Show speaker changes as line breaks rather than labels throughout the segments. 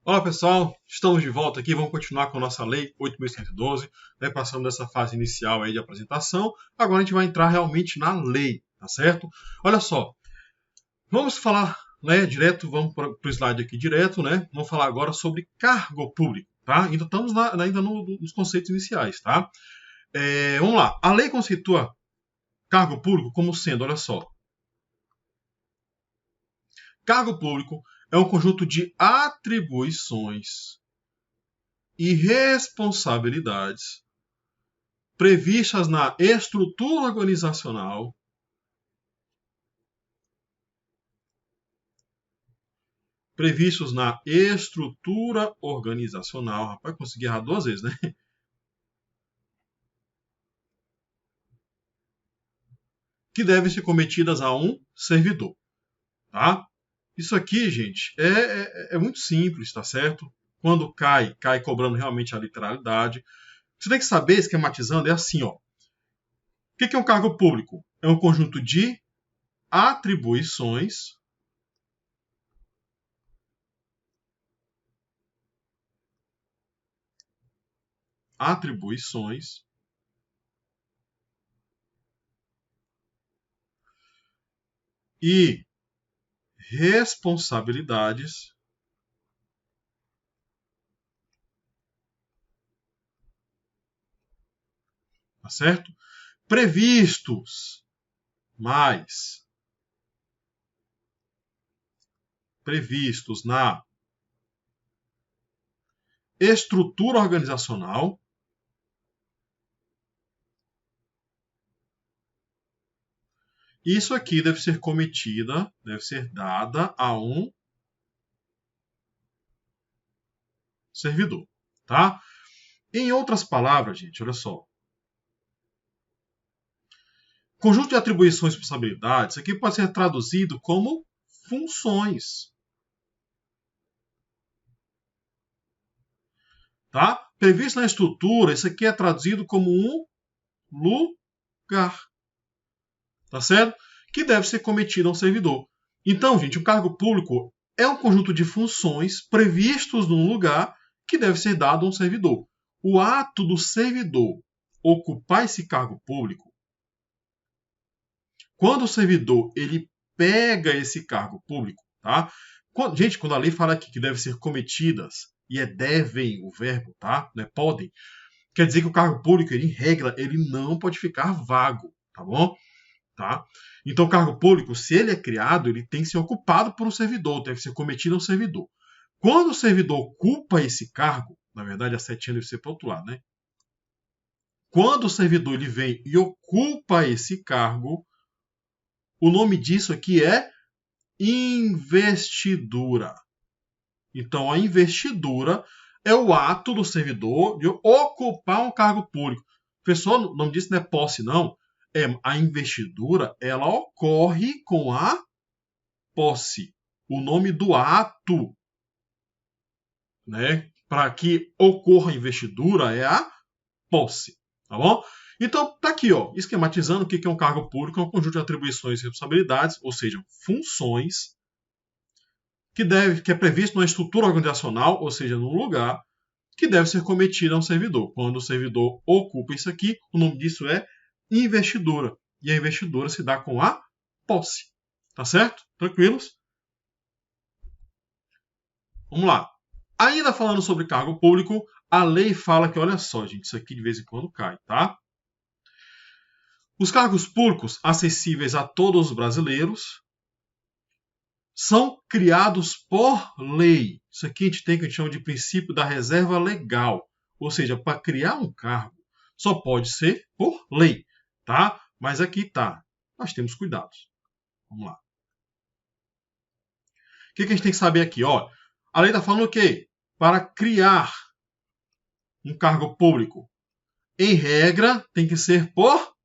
Olá pessoal, estamos de volta aqui, vamos continuar com a nossa lei 8.112, né, passando dessa fase inicial aí de apresentação, agora a gente vai entrar realmente na lei, tá certo? Olha só, vamos falar, né, direto, vamos para o slide aqui direto, né, vamos falar agora sobre cargo público, tá? Ainda estamos ainda nos conceitos iniciais, tá? Vamos lá, a lei conceitua cargo público como sendo, olha só, cargo público é um conjunto de atribuições e responsabilidades previstas na estrutura organizacional rapaz, consegui errar duas vezes, né? Que devem ser cometidas a um servidor, tá? Isso aqui, gente, é muito simples, tá certo? Quando cai cobrando realmente a literalidade. Você tem que saber, esquematizando, é assim, ó. O que é um cargo público? É um conjunto de atribuições e responsabilidades tá certo? Previstos na estrutura organizacional isso aqui deve ser cometida, deve ser dada a um servidor, tá? Em outras palavras, gente, olha só. Conjunto de atribuições e responsabilidades, isso aqui pode ser traduzido como funções. Tá? Previsto na estrutura, isso aqui é traduzido como um lugar. Tá certo? Que deve ser cometido a um servidor. Então, gente, o cargo público é um conjunto de funções previstos num lugar que deve ser dado a um servidor. O ato do servidor ocupar esse cargo público, quando o servidor ele pega esse cargo público, tá? Gente, quando a lei fala aqui que deve ser cometidas, e é devem o verbo, tá? Não é podem, quer dizer que o cargo público, ele, em regra, ele não pode ficar vago, tá bom? Tá? Então, o cargo público, se ele é criado, ele tem que ser ocupado por um servidor, tem que ser cometido a um servidor. Quando o servidor ocupa esse cargo, na verdade a setinha deve ser para o outro lado, né? Quando o servidor ele vem e ocupa esse cargo, o nome disso aqui é investidura. Então, a investidura é o ato do servidor de ocupar um cargo público. Pessoal, o nome disso não é posse, não. A investidura ela ocorre com a posse. O nome do ato, né, para que ocorra a investidura é a posse, tá bom? Então, tá aqui, ó, esquematizando o que é um cargo público, é um conjunto de atribuições e responsabilidades, ou seja, funções, que é previsto numa estrutura organizacional, ou seja, num lugar, que deve ser cometida a um servidor. Quando o servidor ocupa isso aqui, o nome disso é investidura. E a investidura se dá com a posse. Tá certo? Tranquilos? Vamos lá. Ainda falando sobre cargo público, a lei fala que, olha só, gente, isso aqui de vez em quando cai, tá? Os cargos públicos acessíveis a todos os brasileiros são criados por lei. Isso aqui a gente tem que a gente chama de princípio da reserva legal. Ou seja, para criar um cargo, só pode ser por lei, tá? Mas aqui tá. Nós temos cuidados. Vamos lá. O que a gente tem que saber aqui? Ó, a lei está falando o quê? Para criar um cargo público, em regra, tem que ser por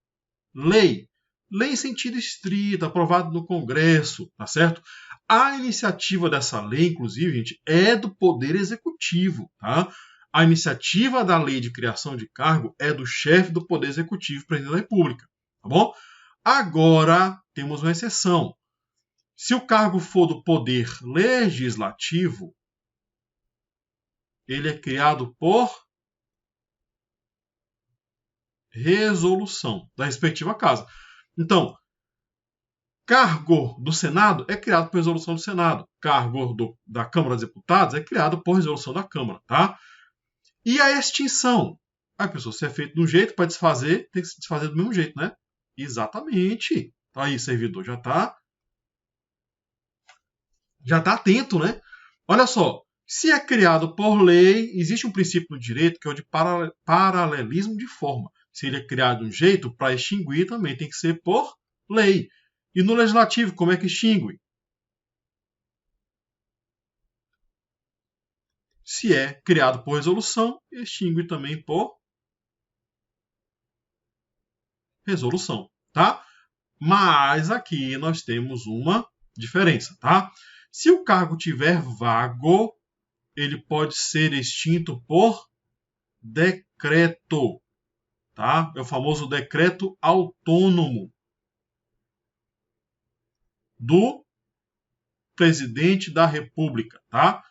lei. Lei em sentido estrito, aprovado no Congresso, tá certo? A iniciativa dessa lei, inclusive, gente, é do Poder Executivo, tá? A iniciativa da lei de criação de cargo é do chefe do Poder Executivo, presidente da República, tá bom? Agora, temos uma exceção. Se o cargo for do Poder Legislativo, ele é criado por resolução da respectiva casa. Então, cargo do Senado é criado por resolução do Senado. Cargo da Câmara dos Deputados é criado por resolução da Câmara, tá? E a extinção? A pessoa, se é feito de um jeito, para desfazer, tem que se desfazer do mesmo jeito, né? Exatamente. Aí, servidor, já tá atento, né? Olha só, se é criado por lei, existe um princípio no direito que é o de paralelismo de forma. Se ele é criado de um jeito, para extinguir também tem que ser por lei. E no legislativo, como é que extingue? Se é criado por resolução, extingue também por resolução, tá? Mas aqui nós temos uma diferença, tá? Se o cargo tiver vago, ele pode ser extinto por decreto, tá? É o famoso decreto autônomo do presidente da República, tá?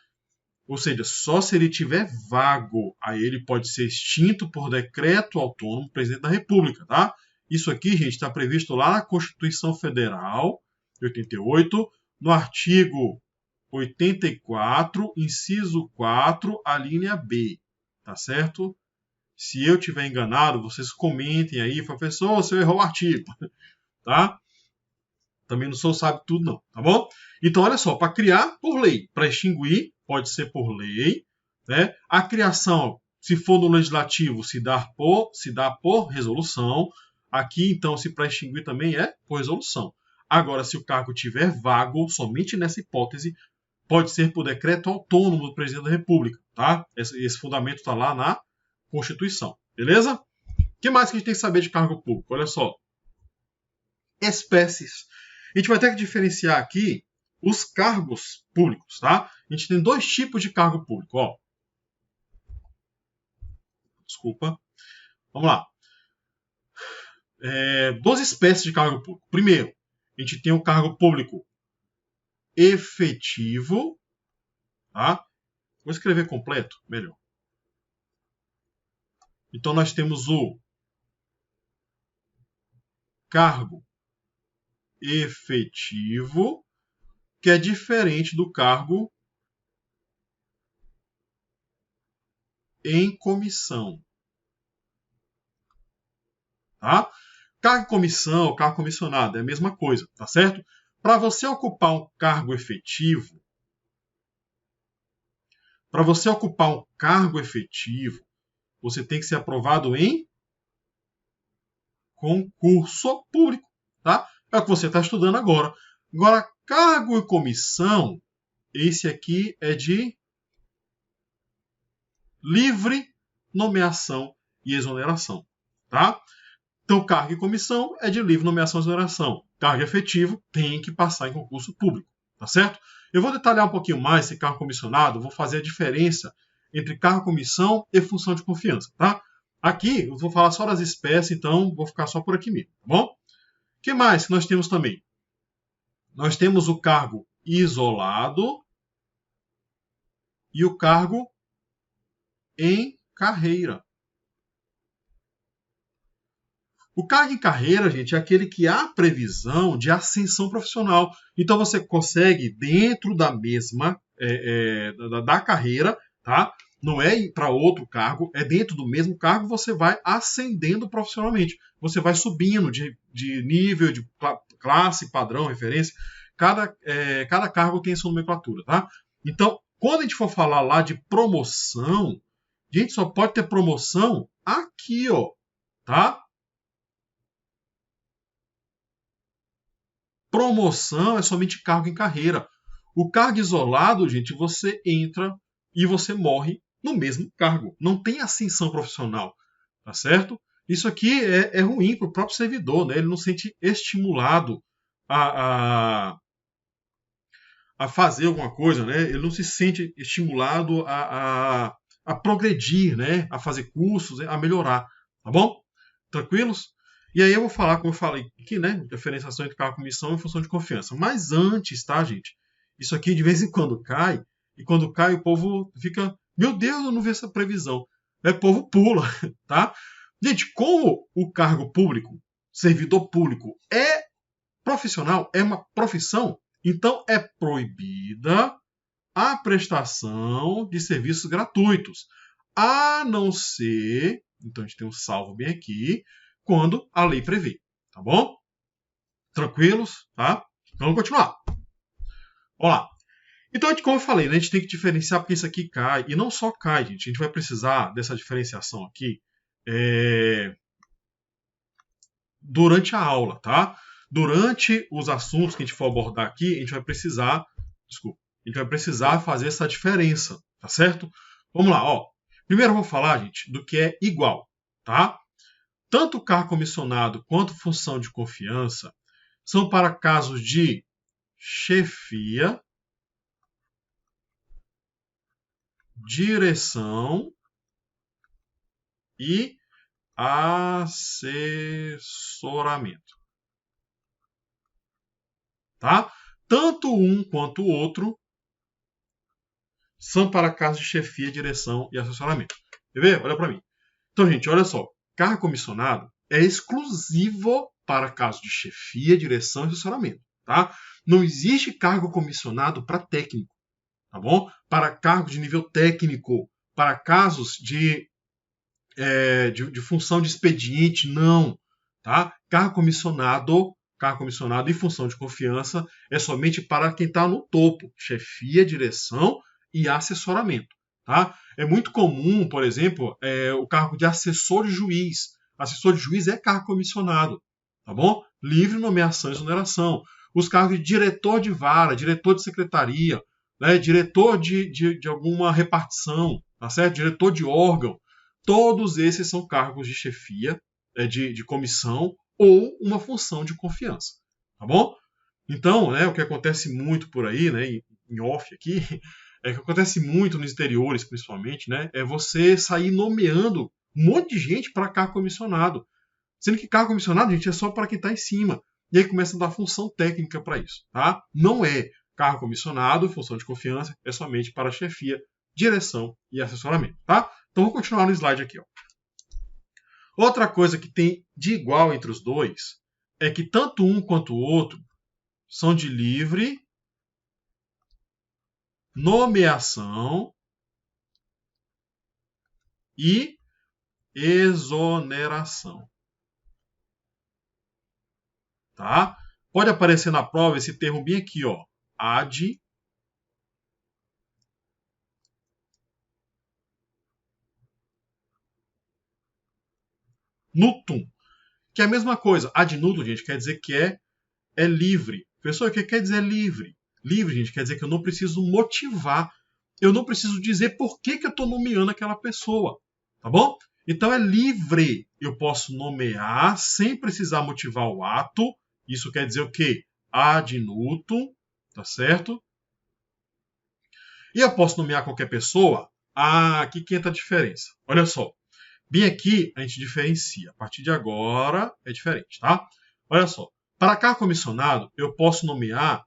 Ou seja, só se ele tiver vago, aí ele pode ser extinto por decreto autônomo do presidente da República, tá? Isso aqui, gente, está previsto lá na Constituição Federal, de 88, no artigo 84, inciso 4, a linha B, tá certo? Se eu tiver enganado, vocês comentem aí, professor, você errou o artigo, tá? Também não sou sabe tudo não, tá bom? Então, olha só, para criar, por lei. Para extinguir, pode ser por lei, né? A criação, se for no legislativo, se dá por resolução. Aqui, então, se para extinguir também é por resolução. Agora, se o cargo tiver vago, somente nessa hipótese, pode ser por decreto autônomo do presidente da República, tá? Esse fundamento está lá na Constituição, beleza? O que mais que a gente tem que saber de cargo público? Olha só. Espécies. A gente vai ter que diferenciar aqui os cargos públicos, tá? A gente tem dois tipos de cargo público, ó. Desculpa. Vamos lá. Duas espécies de cargo público. Primeiro, a gente tem o cargo público efetivo, tá? Vou escrever completo, melhor. Então, nós temos o cargo efetivo, que é diferente do cargo em comissão. Tá? Cargo em comissão, cargo comissionado, é a mesma coisa, tá certo? Para você ocupar um cargo efetivo, você tem que ser aprovado em concurso público, tá? É o que você está estudando agora. Agora, cargo e comissão, esse aqui é de livre nomeação e exoneração, tá? Então, cargo e comissão é de livre nomeação e exoneração. Cargo efetivo tem que passar em concurso público, tá certo? Eu vou detalhar um pouquinho mais esse cargo comissionado, vou fazer a diferença entre cargo, comissão e função de confiança, tá? Aqui, eu vou falar só das espécies, então vou ficar só por aqui mesmo, tá bom? O que mais que nós temos também? Nós temos o cargo isolado e o cargo em carreira. O cargo em carreira, gente, é aquele que há previsão de ascensão profissional. Então você consegue, dentro da mesma da carreira, tá? Não é ir para outro cargo, é dentro do mesmo cargo, você vai ascendendo profissionalmente. Você vai subindo de nível, de classe, padrão, referência. Cada cargo tem sua nomenclatura, tá? Então, quando a gente for falar lá de promoção, a gente só pode ter promoção aqui, ó, tá? Promoção é somente cargo em carreira. O cargo isolado, gente, você entra e você morre no mesmo cargo. Não tem ascensão profissional, tá certo? Isso aqui é ruim para o próprio servidor, né? Ele não se sente estimulado a fazer alguma coisa, né? Ele não se sente estimulado a progredir, né? A fazer cursos, a melhorar, tá bom? Tranquilos? E aí eu vou falar, como eu falei aqui, né? Diferenciação entre cargo, comissão e função de confiança. Mas antes, tá, gente? Isso aqui de vez em quando cai, e quando cai o povo fica Meu Deus, eu não vi essa previsão. O povo pula, tá? Gente, como o cargo público, servidor público, é profissional, é uma profissão, então é proibida a prestação de serviços gratuitos, a não ser, então a gente tem um salvo bem aqui, quando a lei prevê, tá bom? Tranquilos, tá? Vamos continuar. Vamos lá. Então, como eu falei, né, a gente tem que diferenciar porque isso aqui cai, e não só cai, gente, a gente vai precisar dessa diferenciação aqui durante a aula, tá? Durante os assuntos que a gente for abordar aqui, a gente vai precisar, a gente vai precisar fazer essa diferença, tá certo? Vamos lá, ó. Primeiro eu vou falar, gente, do que é igual, tá? Tanto cargo comissionado quanto função de confiança são para casos de chefia, direção e assessoramento. Tá? Tanto um quanto o outro são para casos de chefia, direção e assessoramento. Quer ver? Olha para mim. Então, gente, olha só. Cargo comissionado é exclusivo para casos de chefia, direção e assessoramento. Tá? Não existe cargo comissionado para técnico. Tá bom? Para cargos de nível técnico, para casos de função de expediente, não. Tá? Cargo comissionado e função de confiança é somente para quem está no topo, chefia, direção e assessoramento. Tá? É muito comum, por exemplo, o cargo de assessor de juiz. Assessor de juiz é cargo comissionado, tá bom? Livre nomeação e exoneração. Os cargos de diretor de vara, diretor de secretaria, né, diretor de alguma repartição, tá certo? Diretor de órgão. Todos esses são cargos de chefia, de comissão ou uma função de confiança, tá bom? Então, né, o que acontece muito por aí, né, em off aqui, que acontece muito nos exteriores, principalmente, né, é você sair nomeando um monte de gente para cargo comissionado. Sendo que cargo comissionado, gente, é só para quem está em cima. E aí começa a dar função técnica para isso, tá? Não é cargo comissionado, função de confiança, é somente para chefia, direção e assessoramento, tá? Então vou continuar no slide aqui, ó. Outra coisa que tem de igual entre os dois é que tanto um quanto o outro são de livre nomeação e exoneração. Tá? Pode aparecer na prova esse termo bem aqui, ó, ad nutum, que é a mesma coisa. Ad nutum, gente, quer dizer que é livre. Pessoal, o que quer dizer livre? Livre, gente, quer dizer que eu não preciso motivar. Eu não preciso dizer por que eu estou nomeando aquela pessoa. Tá bom? Então é livre. Eu posso nomear sem precisar motivar o ato. Isso quer dizer o quê? Ad nutum, tá certo? E eu posso nomear qualquer pessoa? Aqui que entra a diferença. Olha só. Bem aqui a gente diferencia. A partir de agora é diferente, tá? Olha só. Para cargo comissionado, eu posso nomear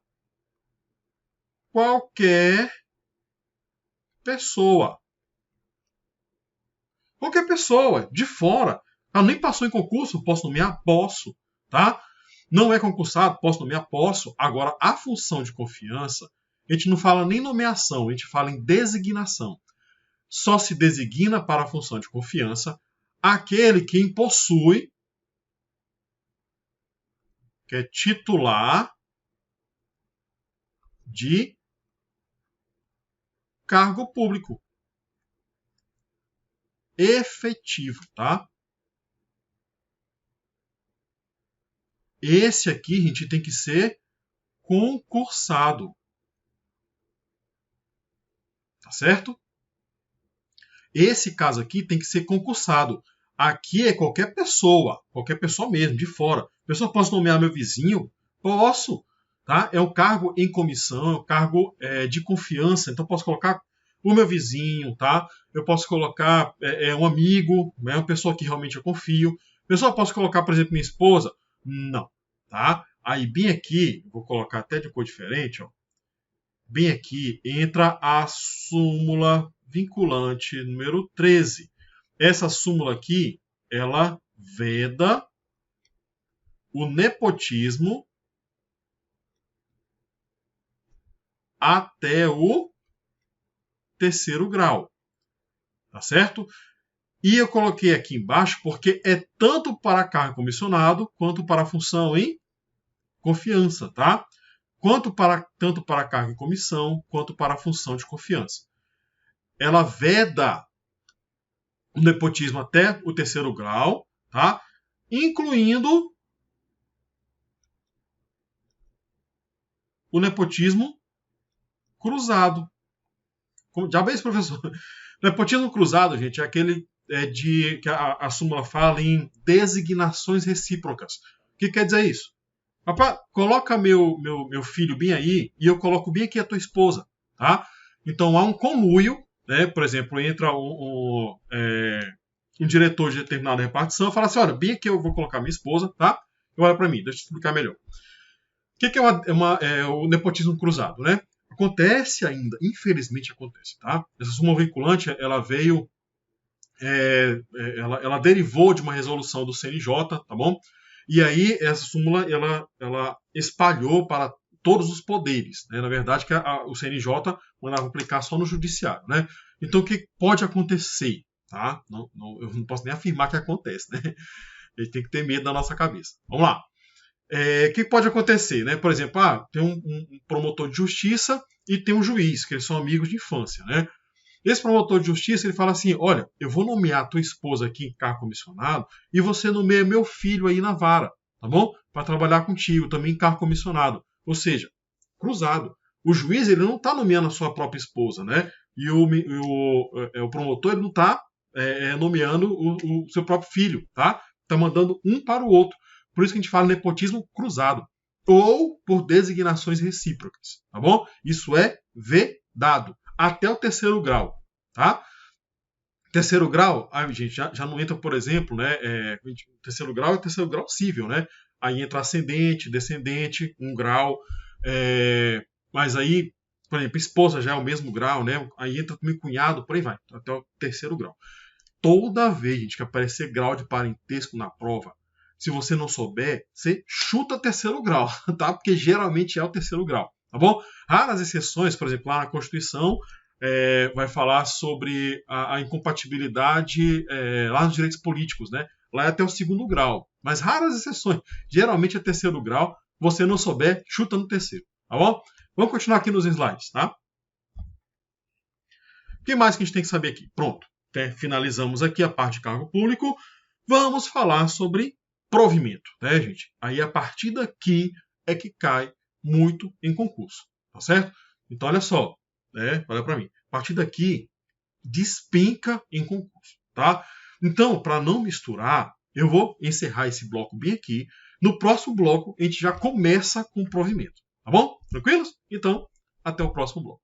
qualquer pessoa. Qualquer pessoa, de fora. Ela nem passou em concurso, posso nomear? Posso, tá? Não é concursado, posso nomear? Posso. Agora, a função de confiança, a gente não fala nem nomeação, a gente fala em designação. Só se designa para a função de confiança aquele quem possui, que é titular de cargo público efetivo, tá? Esse aqui a gente tem que ser concursado, tá certo? Esse caso aqui tem que ser concursado. Aqui é qualquer pessoa mesmo, de fora. Pessoa, posso nomear meu vizinho? Posso, tá? É um cargo em comissão, é um cargo de confiança, então posso colocar o meu vizinho, tá? Eu posso colocar um amigo, né? Uma pessoa que realmente eu confio. Pessoa, posso colocar, por exemplo, minha esposa? Não, tá? Aí bem aqui, vou colocar até de cor diferente, ó. Bem aqui entra a súmula vinculante número 13. Essa súmula aqui, ela veda o nepotismo até o terceiro grau. Tá certo? E eu coloquei aqui embaixo porque é tanto para cargo comissionado quanto para a função em confiança, tá? Tanto para cargo em comissão quanto para a função de confiança. Ela veda o nepotismo até o terceiro grau, tá? Incluindo o nepotismo cruzado. Já bem, professor. Nepotismo cruzado, gente, é aquele que a súmula fala em designações recíprocas. O que quer dizer isso? Papá, coloca meu filho bem aí e eu coloco bem aqui a tua esposa, tá? Então há um conluio, né? Por exemplo, entra um diretor de determinada repartição e fala assim, olha, bem aqui eu vou colocar minha esposa, tá? E olha para mim, deixa eu te explicar melhor. O que é o nepotismo cruzado, né? Acontece ainda, infelizmente acontece, tá? Essa súmula vinculante, ela veio, ela derivou de uma resolução do CNJ, tá bom? E aí essa súmula, ela espalhou para todos os poderes, né? Na verdade, que o CNJ mandava aplicar só no judiciário, né? Então, o que pode acontecer, tá? Eu não posso nem afirmar que acontece, né? A gente tem que ter medo da nossa cabeça. Vamos lá. O que pode acontecer, né? Por exemplo, tem um promotor de justiça e tem um juiz, que eles são amigos de infância, né? Esse promotor de justiça, ele fala assim, olha, eu vou nomear a tua esposa aqui em cargo comissionado e você nomeia meu filho aí na vara, tá bom? Para trabalhar contigo, também em cargo comissionado. Ou seja, cruzado. O juiz, ele não está nomeando a sua própria esposa, né? E o promotor, ele não está nomeando o seu próprio filho, tá? Está mandando um para o outro. Por isso que a gente fala nepotismo cruzado. Ou por designações recíprocas, tá bom? Isso é vedado. Até o terceiro grau, tá? Terceiro grau, gente, já não entra, por exemplo, né? Terceiro grau é terceiro grau cível, né? Aí entra ascendente, descendente, um grau. Mas aí, por exemplo, esposa já é o mesmo grau, né? Aí entra também cunhado, por aí vai, até o terceiro grau. Toda vez, gente, que aparecer grau de parentesco na prova, se você não souber, você chuta terceiro grau, tá? Porque geralmente é o terceiro grau, tá bom? Raras exceções, por exemplo, lá na Constituição, vai falar sobre a incompatibilidade lá nos direitos políticos, né? Lá é até o segundo grau. Mas raras exceções. Geralmente é terceiro grau. Você não souber, chuta no terceiro, tá bom? Vamos continuar aqui nos slides, tá? O que mais que a gente tem que saber aqui? Pronto. Finalizamos aqui a parte de cargo público. Vamos falar sobre provimento, né, gente? Aí a partir daqui é que cai muito em concurso, tá certo? Então olha só, né? Olha para mim. A partir daqui despenca em concurso, tá? Então, para não misturar, eu vou encerrar esse bloco bem aqui. No próximo bloco a gente já começa com o provimento, tá bom? Tranquilos? Então, até o próximo bloco.